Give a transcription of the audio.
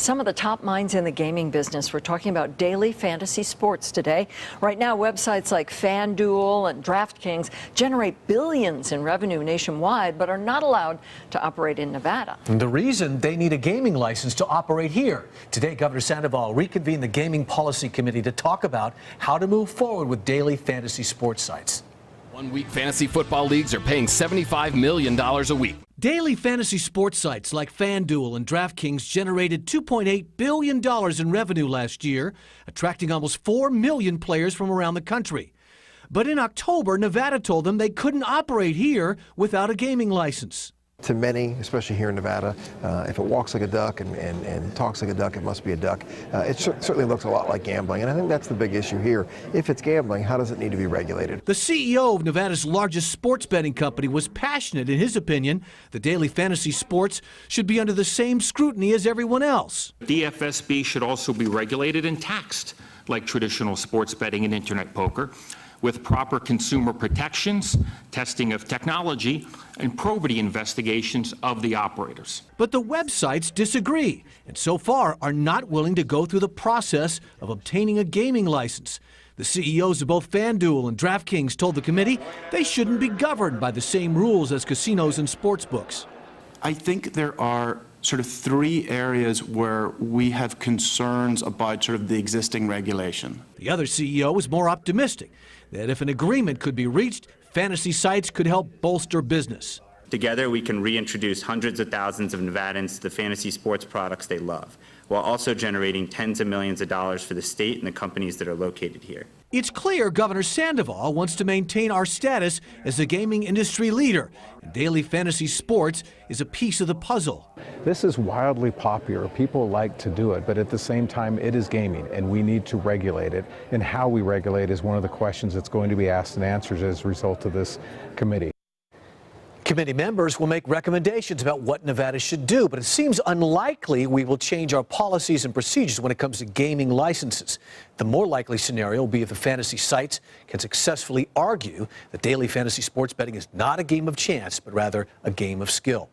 Some of the top minds in the gaming business. We're talking about daily fantasy sports today. Right now, websites like FanDuel and DraftKings generate billions in revenue nationwide, but are not allowed to operate in Nevada. And the reason they need a gaming license to operate here. Today, Governor Sandoval reconvened the Gaming Policy Committee to talk about how to move forward with daily fantasy sports sites. 1 week fantasy football leagues are paying $75 million a week. Daily fantasy sports sites like FanDuel and DraftKings generated $2.8 billion in revenue last year, attracting almost 4 million players from around the country. But in October, Nevada told them they couldn't operate here without a gaming license. To many, especially here in Nevada, if it walks like a duck and talks like a duck, it must be a duck. It certainly looks a lot like gambling, and I think that's the big issue here. If it's gambling, how does it need to be regulated? The CEO of Nevada's largest sports betting company was passionate in his opinion that daily fantasy sports should be under the same scrutiny as everyone else. DFSB should also be regulated and taxed like traditional sports betting and internet poker, with proper consumer protections, testing of technology, and probity investigations of the operators. But the websites disagree, and so far are not willing to go through the process of obtaining a gaming license. The CEOs of both FanDuel and DraftKings told the committee they shouldn't be governed by the same rules as casinos and sportsbooks. I think there are sort of 3 areas where we have concerns about sort of the existing regulation. The other CEO was more optimistic that if an agreement could be reached, fantasy sites could help bolster business. Together, we can reintroduce hundreds of thousands of Nevadans to the fantasy sports products they love, while also generating tens of millions of dollars for the state and the companies that are located here. It's clear Governor Sandoval wants to maintain our status as a gaming industry leader, and daily fantasy sports is a piece of the puzzle. This is wildly popular. People like to do it, but at the same time, it is gaming, and we need to regulate it. And how we regulate is one of the questions that's going to be asked and answered as a result of this committee. Committee members will make recommendations about what Nevada should do, but it seems unlikely we will change our policies and procedures when it comes to gaming licenses. The more likely scenario will be if the fantasy sites can successfully argue that daily fantasy sports betting is not a game of chance, but rather a game of skill.